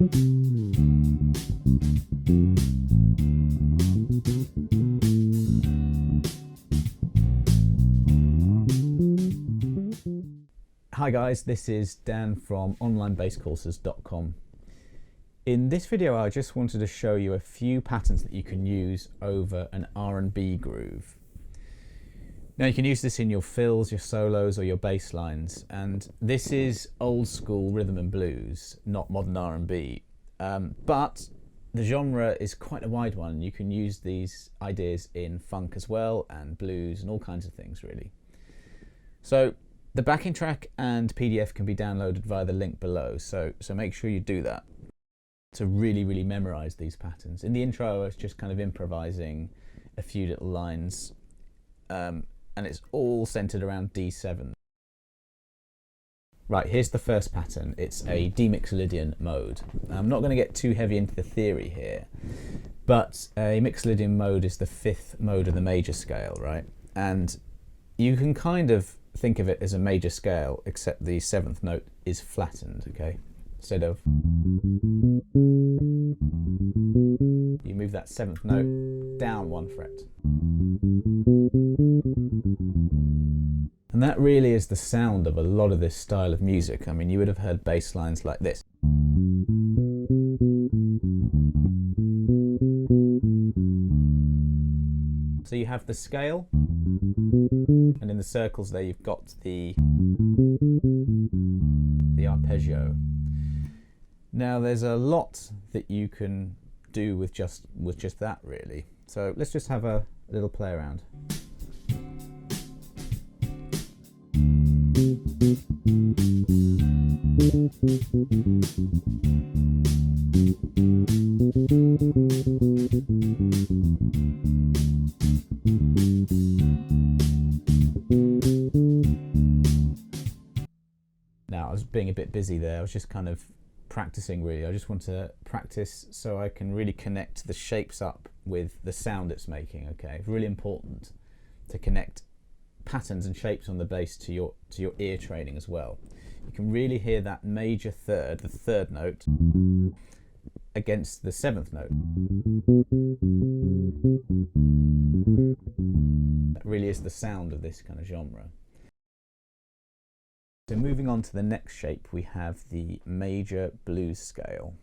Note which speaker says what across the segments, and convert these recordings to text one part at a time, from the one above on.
Speaker 1: Hi guys, this is Dan from onlinebasscourses.com. In this video I just wanted to show you a few patterns that you can use over an R&B groove. Now you can use this in your fills, your solos or your bass lines, and this is old school rhythm and blues, not modern R&B, but the genre is quite a wide one. You can use these ideas in funk as well, and blues and all kinds of things really. So the backing track and PDF can be downloaded via the link below, so make sure you do that to really memorize these patterns. In the intro I was just kind of improvising a few little lines, and it's all centered around D7. Right, here's the first pattern. It's a D Mixolydian mode. I'm not going to get too heavy into the theory here, but a Mixolydian mode is the 5th mode of the major scale, right? And you can kind of think of it as a major scale, except the 7th note is flattened, okay? Instead of, you move that 7th note down 1 fret. And that really is the sound of a lot of this style of music. I mean, you would have heard bass lines like this. So you have the scale, and in the circles there you've got the arpeggio. Now there's a lot that you can do with just that really. So let's just have a little play around. Now I was being a bit busy there. I was just kind of practicing really. I just want to practice so I can really connect the shapes up with the sound it's making. Okay, it's really important to connect patterns and shapes on the bass to your ear training as well. You can really hear that major third, the 3rd note, against the 7th note. That really is the sound of this kind of genre. So moving on to the next shape, we have the major blues scale.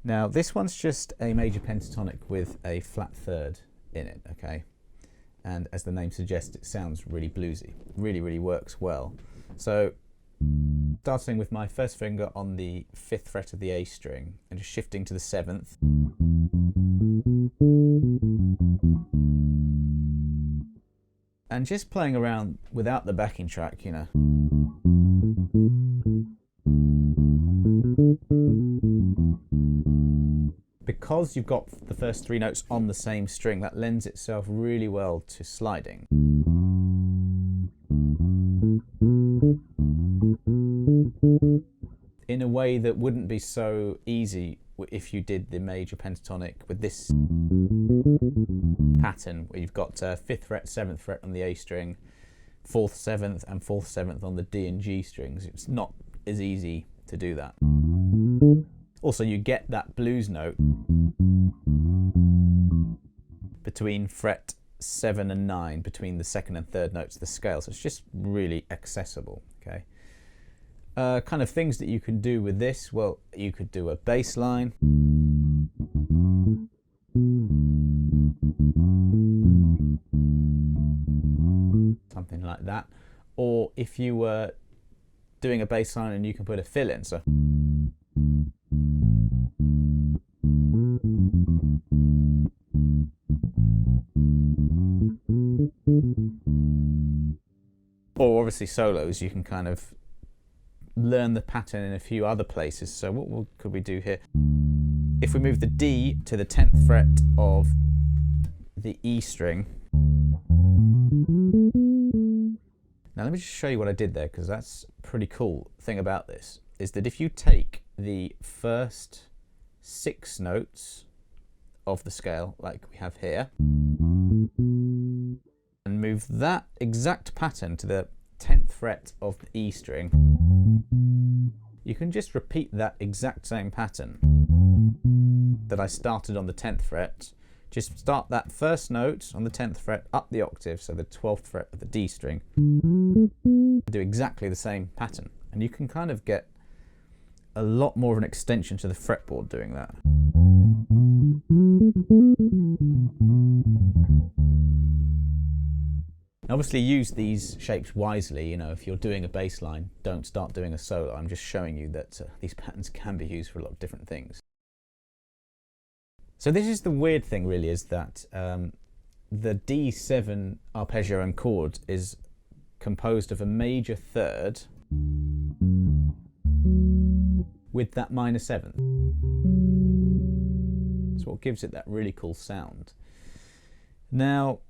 Speaker 1: Now this one's just a major pentatonic with a flat 3rd in it, okay? And as the name suggests, it sounds really bluesy. Really works well. So starting with my first finger on the 5th fret of the A string and just shifting to the 7th. And just playing around without the backing track, you know. Because you've got the first 3 notes on the same string, that lends itself really well to sliding. In a way that wouldn't be so easy if you did the major pentatonic with this pattern, where you've got 5th fret, 7th fret on the A string, 4th, 7th and 4th, 7th on the D and G strings. It's not as easy to do that. Also, you get that blues note between fret 7 and 9, between the 2nd and 3rd notes of the scale, so it's just really accessible, okay? Kind of things that you can do with this, well, you could do a bass line. Something like that. Or if you were doing a bass line and you can put a fill in, so. Or obviously solos, you can kind of learn the pattern in a few other places. So what could we do here? If we move the D to the 10th fret of the E string. Now let me just show you what I did there, because that's a pretty cool thing about this, is that if you take the first 6 notes of the scale, like we have here, and move that exact pattern to the 10th fret of the E string, you can just repeat that exact same pattern that I started on the 10th fret. Just start that first note on the 10th fret up the octave, so the 12th fret of the D string. Do exactly the same pattern, and you can kind of get a lot more of an extension to the fretboard doing that. Obviously use these shapes wisely. You know, if you're doing a bass line, don't start doing a solo. I'm just showing you that these patterns can be used for a lot of different things. So this is the weird thing really, is that the D7 arpeggio and chord is composed of a major third with that minor seventh. That's what gives it that really cool sound. Now,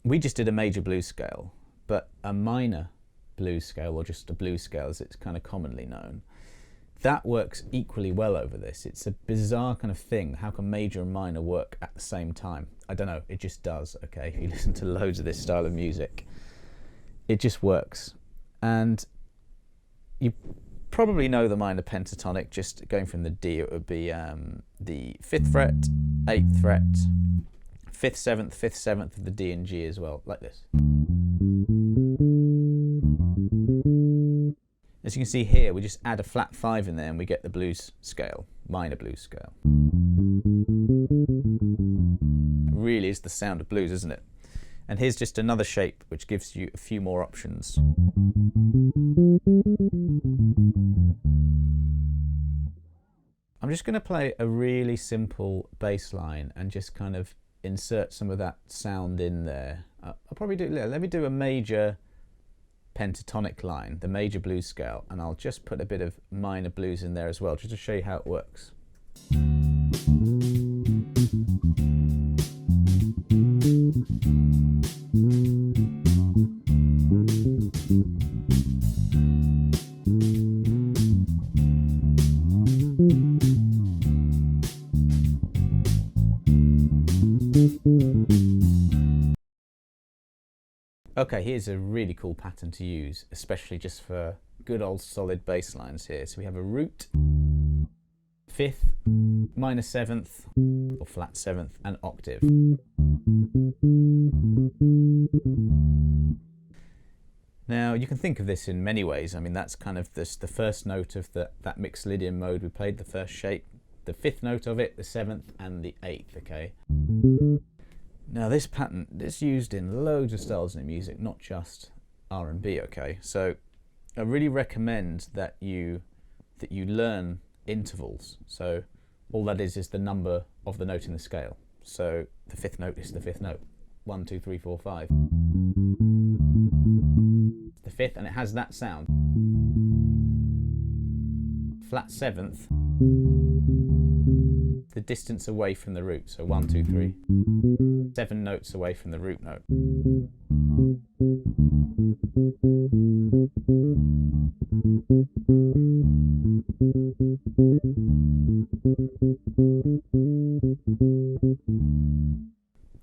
Speaker 1: we just did a major blues scale, but a minor blues scale, or just a blues scale as it's kind of commonly known, that works equally well over this. It's a bizarre kind of thing. How can major and minor work at the same time? I don't know, it just does, okay? If you listen to loads of this style of music, it just works. And you probably know the minor pentatonic. Just going from the D, it would be the 5th fret, 8th fret, 5th, 7th, 5th, 7th of the D and G as well, like this. As you can see here, we just add a flat 5 in there and we get the blues scale, minor blues scale. It really is the sound of blues, isn't it? And here's just another shape which gives you a few more options. I'm just going to play a really simple bass line and just kind of insert some of that sound in there. I'll probably do, let me do a major pentatonic line, the major blues scale, and I'll just put a bit of minor blues in there as well, just to show you how it works. Okay, here's a really cool pattern to use, especially just for good old solid bass lines here. So we have a root, 5th, minor 7th, or flat 7th, and octave. Now you can think of this in many ways. I mean, that's kind of the first note of that mixed Lydian mode we played, the first shape, the 5th note of it, the 7th, and the 8th, okay? Now this pattern is used in loads of styles in music, not just R&B, okay? So I really recommend that you learn intervals. So all that is the number of the note in the scale. So the 5th note is the 5th note. 1, 2, 3, 4, 5. The 5th, and it has that sound. Flat 7th, the distance away from the root, so 1, 2, 3. 7 notes away from the root note.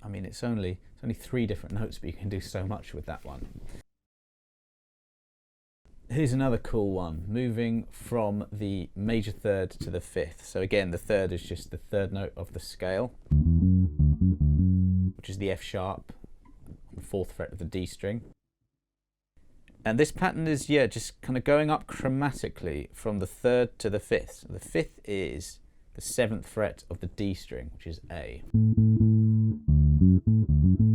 Speaker 1: I mean, it's only 3 different notes, but you can do so much with that one. Here's another cool one, moving from the major third to the 5th. So again, the 3rd is just the 3rd note of the scale, which is the F sharp, the 4th fret of the D string. And this pattern is, yeah, just kind of going up chromatically from the 3rd to the 5th. So the 5th is the 7th fret of the D string, which is A.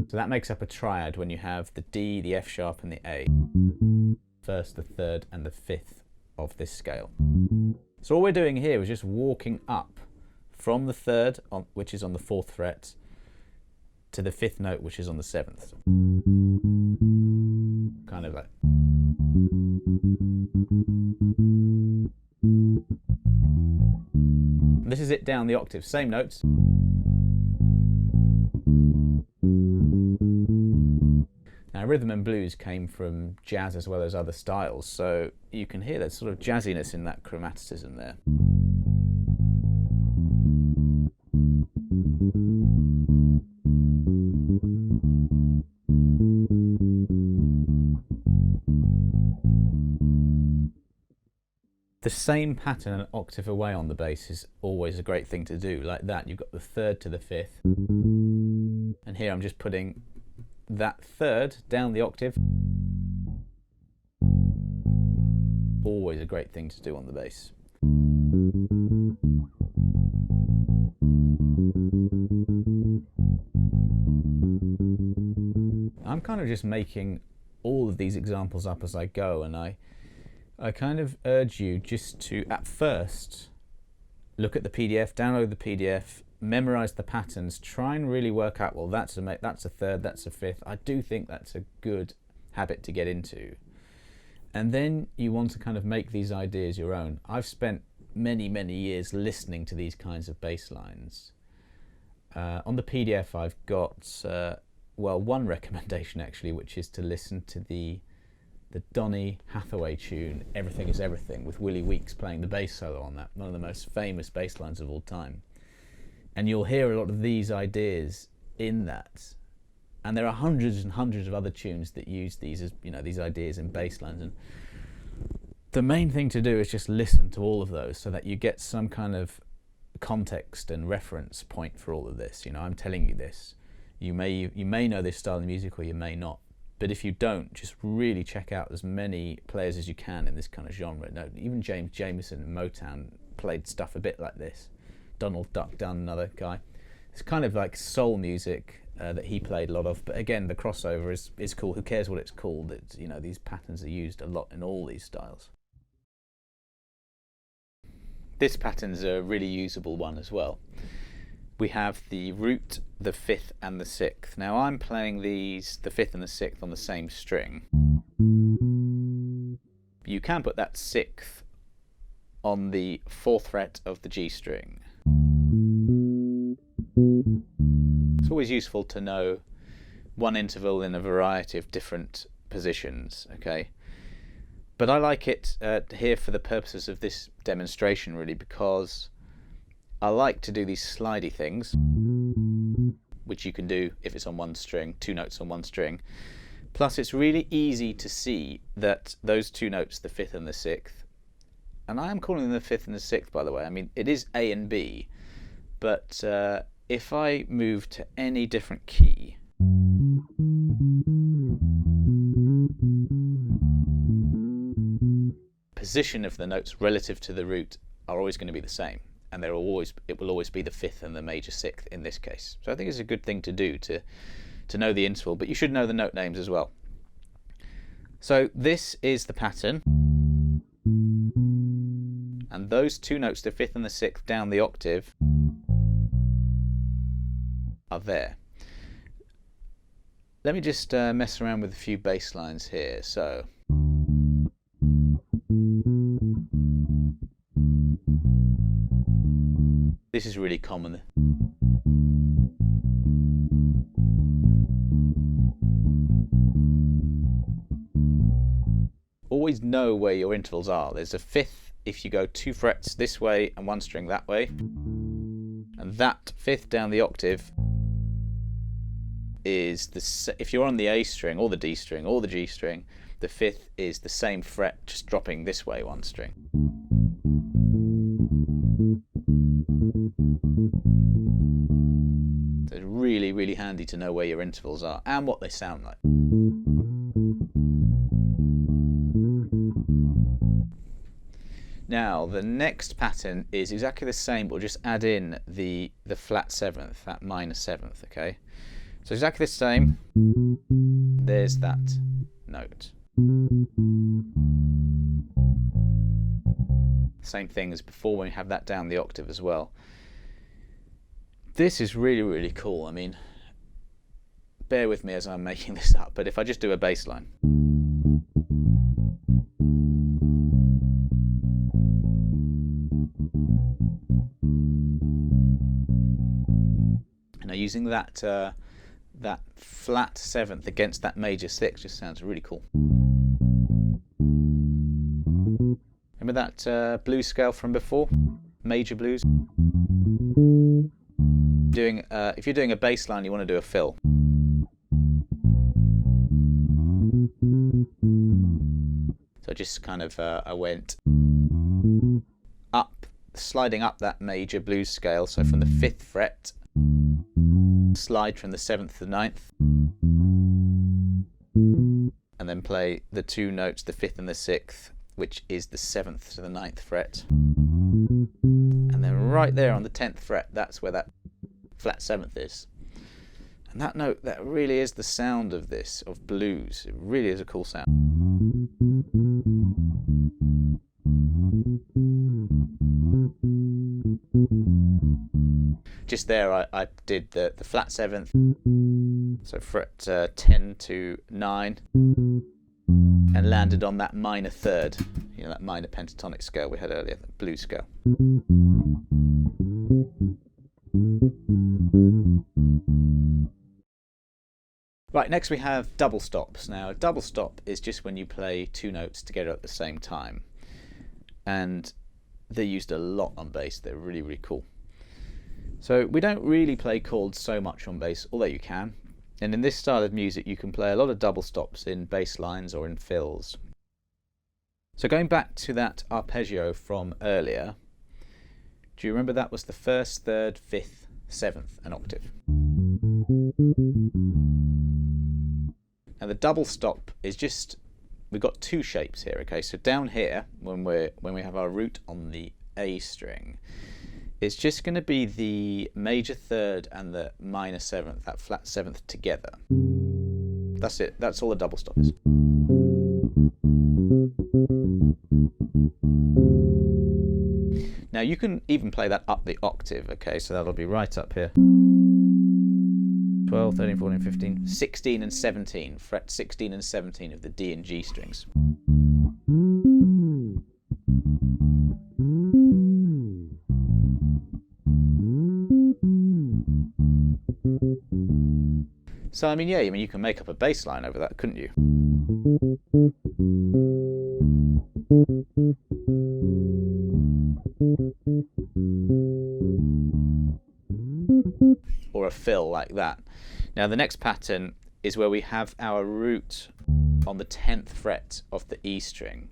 Speaker 1: So that makes up a triad when you have the D, the F sharp, and the A. First, the 3rd, and the 5th of this scale. So all we're doing here is just walking up from the 3rd, which is on the 4th fret, to the 5th note, which is on the 7th. So kind of like. And this is it down the octave, same notes. Now, rhythm and blues came from jazz as well as other styles, so you can hear that sort of jazziness in that chromaticism there. The same pattern an octave away on the bass is always a great thing to do. Like that, you've got the third to the fifth. And here I'm just putting that third down the octave. Always a great thing to do on the bass. I'm kind of just making all of these examples up as I go, and I kind of urge you just to, at first, look at the PDF, download the PDF, memorize the patterns, try and really work out, well, that's a third, that's a fifth. I do think that's a good habit to get into. And then you want to kind of make these ideas your own. I've spent many, many years listening to these kinds of bass lines. On the PDF, I've got, well, one recommendation actually, which is to listen to the Donny Hathaway tune, Everything is Everything, with Willie Weeks playing the bass solo on that, one of the most famous bass lines of all time. And you'll hear a lot of these ideas in that. And there are hundreds and hundreds of other tunes that use these as, these ideas in bass lines. And the main thing to do is just listen to all of those so that you get some kind of context and reference point for all of this. I'm telling you this. You may know this style of music or you may not. But if you don't, just really check out as many players as you can in this kind of genre. No, even James Jamerson in Motown played stuff a bit like this. Donald Duck Dunn, another guy. It's kind of like soul music that he played a lot of. But again, the crossover is cool. Who cares what it's called? It's, these patterns are used a lot in all these styles. This pattern's a really usable one as well. We have the root, the fifth and the sixth. Now I'm playing these, the fifth and the sixth, on the same string. You can put that sixth on the fourth fret of the G string. It's always useful to know one interval in a variety of different positions, okay? But I like it here for the purposes of this demonstration really, because I like to do these slidey things, which you can do if it's on one string, two notes on one string. Plus it's really easy to see that those two notes, the fifth and the sixth, and I am calling them the fifth and the sixth, by the way. I mean, it is A and B, but if I move to any different key, position of the notes relative to the root are always going to be the same. And it will always be the fifth and the major sixth in this case. So I think it's a good thing to do to know the interval, but you should know the note names as well. So this is the pattern. And those two notes, the fifth and the sixth down the octave, are there. Let me just mess around with a few bass lines here. So this is really common. Always know where your intervals are. There's a fifth if you go two frets this way and one string that way. And that fifth down the octave is if you're on the A string or the D string or the G string, the fifth is the same fret, just dropping this way one string. So it's really, really handy to know where your intervals are and what they sound like. Now the next pattern is exactly the same, but we'll just add in the flat seventh, that minor seventh, okay? So exactly the same. There's that note. Same thing as before when we have that down the octave as well. This is really, really cool. I mean, bear with me as I'm making this up, but if I just do a bass line. Now using that that flat seventh against that major sixth just sounds really cool. Remember that blues scale from before? Major blues? If you're doing a bass line, you want to do a fill. So just kind of, I went. sliding up that major blues scale, so from the 5th fret, slide from the 7th to the 9th, and then play the 2 notes, the 5th and the 6th, which is the 7th to the 9th fret. And then right there on the 10th fret, that's where that flat 7th is. And that note, that really is the sound of this, of blues. It really is a cool sound. Just there I did the flat 7th, so fret 10 to 9, and landed on that minor 3rd, you know, that minor pentatonic scale we had earlier, the blues scale. Right, next we have double stops. Now, a double stop is just when you play 2 notes together at the same time, and they're used a lot on bass. They're really, really cool. So we don't really play chords so much on bass, although you can. And in this style of music, you can play a lot of double stops in bass lines or in fills. So going back to that arpeggio from earlier, do you remember that was the 1st, 3rd, 5th, 7th, an octave? Now the double stop is just, we've got 2 shapes here, okay? So down here, when we have our root on the A string, it's just going to be the major 3rd and the minor 7th, that flat 7th together. That's it, that's all the double stop is. Now you can even play that up the octave, okay? So that'll be right up here. 12, 13, 14, 15, 16 and 17, fret 16 and 17 of the D and G strings. So I mean, yeah, you can make up a bass line over that, couldn't you? Or a fill like that. Now the next pattern is where we have our root on the 10th fret of the E string.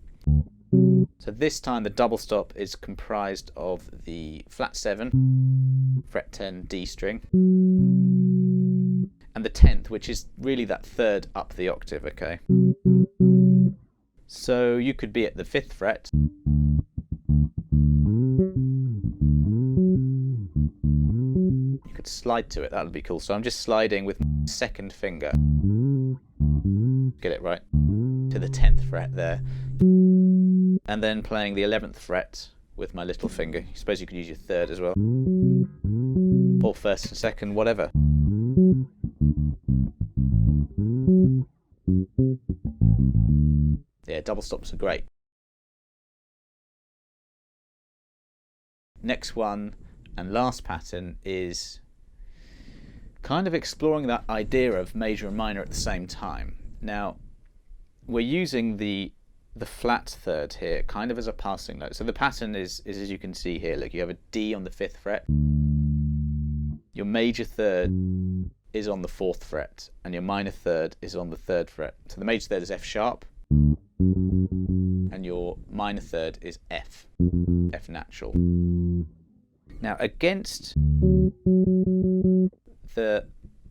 Speaker 1: So this time the double stop is comprised of the flat 7, fret 10 D string, and the 10th, which is really that 3rd up the octave, okay? So you could be at the 5th fret, you could slide to it, that would be cool. So I'm just sliding with my 2nd finger, get it right, to the 10th fret there, and then playing the 11th fret with my little finger. I suppose you could use your 3rd as well, or 1st and 2nd, whatever. Yeah, double stops are great. Next one and last pattern is kind of exploring that idea of major and minor at the same time. Now, we're using the flat 3rd here kind of as a passing note. So the pattern is as you can see here. Look, you have a D on the 5th fret, your major 3rd is on the 4th fret, and your minor 3rd is on the 3rd fret. So the major 3rd is F sharp, and your minor 3rd is F natural. Now against the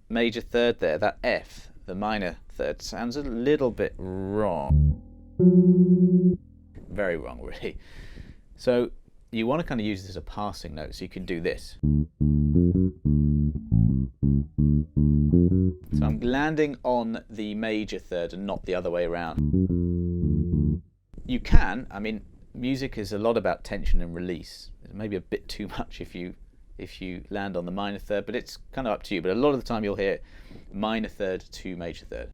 Speaker 1: major 3rd there, that F, the minor 3rd, sounds a little bit wrong. Very wrong, really. So you want to kind of use this as a passing note, so you can do this. So I'm landing on the major 3rd and not the other way around. You can, I mean, music is a lot about tension and release. It may be a bit too much if you land on the minor 3rd, but it's kind of up to you. But a lot of the time you'll hear minor 3rd to major 3rd.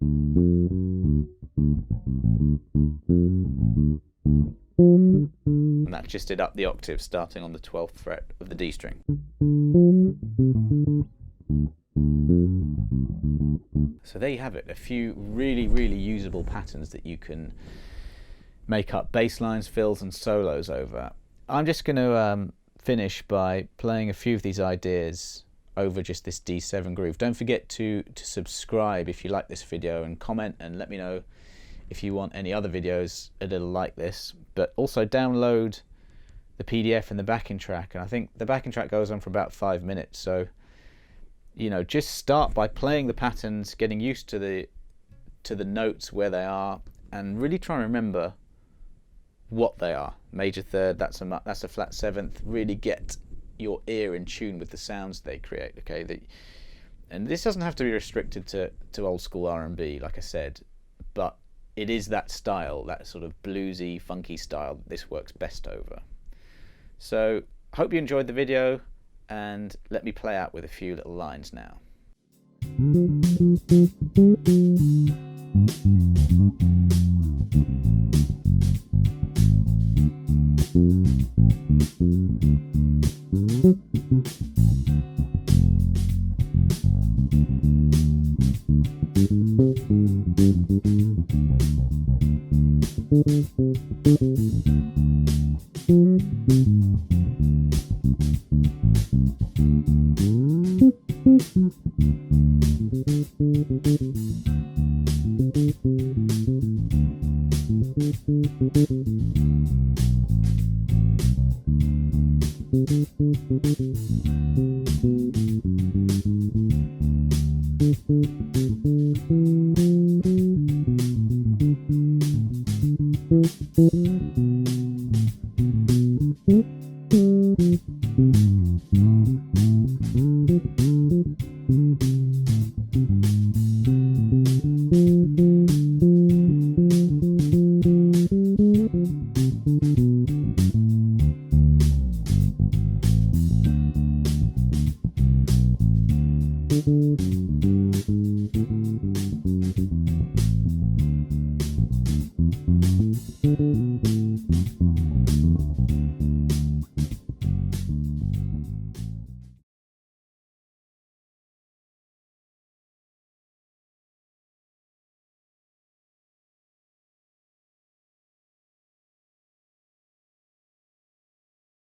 Speaker 1: And that's just it up the octave, starting on the 12th fret of the D string. So there you have it, a few really, really usable patterns that you can make up bass lines, fills and solos over. I'm just going to finish by playing a few of these ideas over just this D7 groove. Don't forget to subscribe if you like this video, and comment and let me know if you want any other videos a little like this. But also download the PDF and the backing track, and I think the backing track goes on for about 5 minutes. So, you know, just start by playing the patterns, getting used to the notes where they are, and really try and remember what they are. Major third, that's a flat seventh. Really get your ear in tune with the sounds they create. Okay, and this doesn't have to be restricted to old school R&B, like I said, but it is that style, that sort of bluesy, funky style, this works best over. So hope you enjoyed the video, and let me play out with a few little lines now.